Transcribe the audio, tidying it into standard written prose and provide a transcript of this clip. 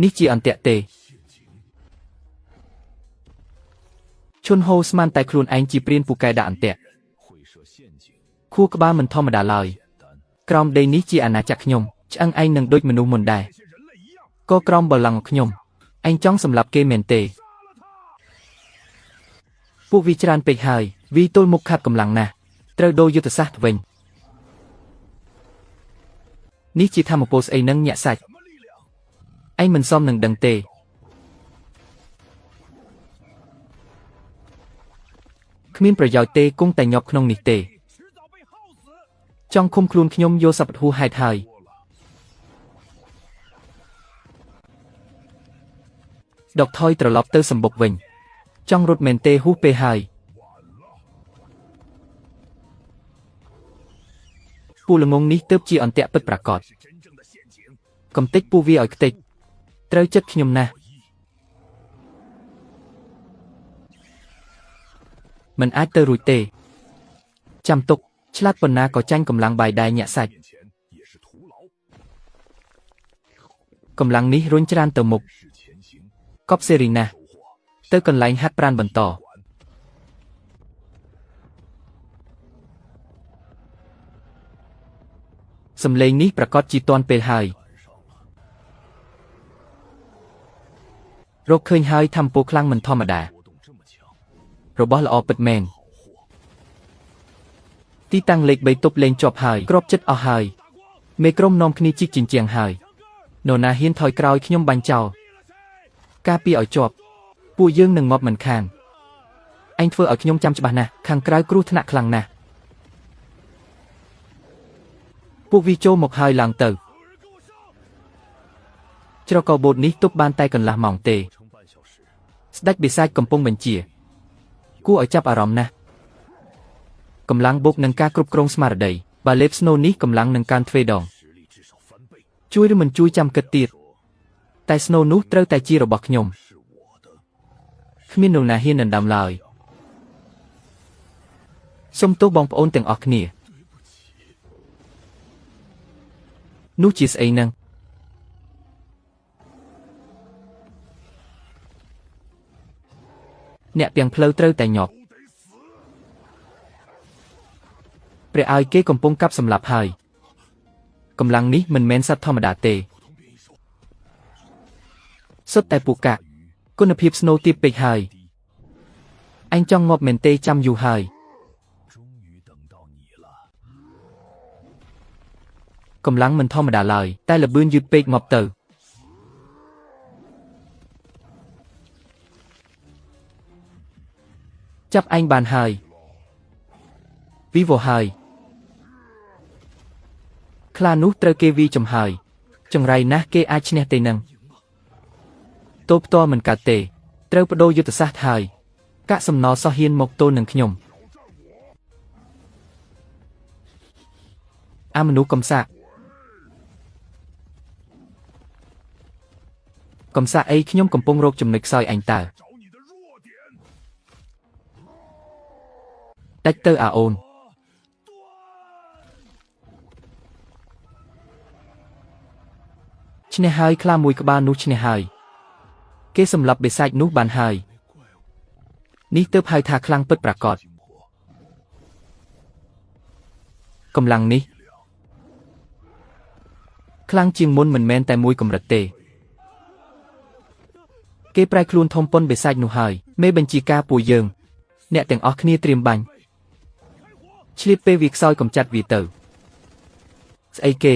នេះជាអន្ទាក់ទេឈុនហូស្មានតែខ្លួនឯងជាព្រានពូកែដាក់អន្ទាក់ខួរក្បាលមិនធម្មតាឡើយក្រោមដីនេះជាអាណាចក្រខ្ញុំឆ្អឹងឯងនឹងដូចមនុស្សមុនដែរក៏ក្រោមបល្ល័ង្កខ្ញុំឯងចង់សម្លាប់គេមែនទេពួកវាច្រើនពេកហើយវាទល់មុខខាត់កម្លាំងណាស់ត្រូវដូរយុទ្ធសាស្ត្រវិញនេះជាធម្មពលស្អីនឹងញាក់សាច់ឯងមិនសមនឹងដឹងទេគ្មានប្រយោជន៍ទេគង់តែញាប់ក្នុងនេះទេចង់ឃុំខ្លួនខ្ញុំយកសពធូរហេតុហើយដកថយត្រឡប់ទៅសម្បុកវិញចង់រត់មែនទេហួសពេលហើយពូល្ងងនេះទើបជាអន្ទាក់ពិតប្រាកដកំទេចពូវាឲ្យខ្ទេចត្រូវចិត្តខ្ញុំណាស់មិនអាចទៅរួចទេចាំទុកឆ្លាតប៉ុណ្ណាក៏ចាញ់កម្លាំងបាយដែរញាក់សាច់កម្លាំងនេះរុញច្រានទៅមុខកប់សេរីណាស់ទៅកន្លែងហាត់ប្រាណបន្តសំឡេងនេះប្រកាសជាទាន់ពេលហើយរកឃើញហើយធម្មពលខ្លាំងមិនធម្មតារបស់ល្អពិតមែនទីតាំងលេខ3ទប់លេងជាប់ហើយគ្របចិត្តអស់ហើយមេក្រុមនាំគ្នាជីកជញ្ជាំងហើយនរណាហ៊ានថយក្រោយខ្ញុំបាញ់ចោលការពារឲ្យជាប់ពួកយើងនឹងងាប់មិនខានឯងធ្វើឲ្យខ្ញុំចាំច្បាស់ណាស់ខាងក្រៅគ្រោះថ្នាក់ខ្លាំងណាស់ពួកវាចូលមកហើយឡើងទៅច្រកបូតនេះទប់បានតែកន្លះម៉ោងទេស្ដេចបិសាចកំពុងបញ្ជាគួរឲ្យចាប់អារម្មណ៍ណាស់កម្លាំងបុកនឹងការគ្រប់គ្រងស្មារតីបើលេបស្នូនេះកម្លាំងនឹងកើនទ្វេដងជួយឬមិនជួយចាំគិតទៀតតែស្នូនោះត្រូវតែជារបស់ខ្ញុំគ្មាននរណាហ៊ានដណ្ដើមឡើយសូមទោសបងប្អូនទាំងអស់គ្នានោះជាស្អីនឹងអ្នកទាំងផ្លូវត្រូវតែញាប់ព្រះឲ្យគេកំពុងកាប់សម្លាប់ហើយកម្លាំងនេះមិនមែនសត្វធម្មតាទេសុទ្ធតែពូកាគុណភាពស្នូទាបពេកហើយឯងចង់ងាប់មែនទេចាំយូរហើយកម្លាំងមិនធម្មតាឡើយតែល្បឿនយឺតពេកងាប់ទៅចាប់ឯងបានហើយវិវោហើយខ្លានោះត្រូវគេវាចំហើយចង្រៃណាស់គេអាចឈ្នះទេនឹងតូបផ្ទាល់មិនកើតទេត្រូវបដូរយុទ្ធសាស្ត្រហើយកាក់សំណល់សោះហ៊ានមកទល់នឹងខ្ញុំអាមនុស្សកំសាកអីខ្ញុំកំពុងរកចំណុចខ្សោយឯងតើដាច់ទៅអាអូនឈ្នះហើយខ្លាមួយក្បាលនោះឈ្នះហើយគេសម្លាប់បិសាចនោះបានហើយនេះទើបហៅថាខ្លាំងពិតប្រាកដកម្លាំងនេះខ្លាំងជាងមុនមិនមែនតែមួយកម្រិតទេគេប្រែខ្លួនធំប៉ុនបិសាចនោះហើយមេបញ្ជាការពួកយើងអ្នកទាំងអស់គ្នាត្រៀមបាញ់ឆ្លៀតពេលវាខ្សោយកំចាត់វាទៅស្អីគេ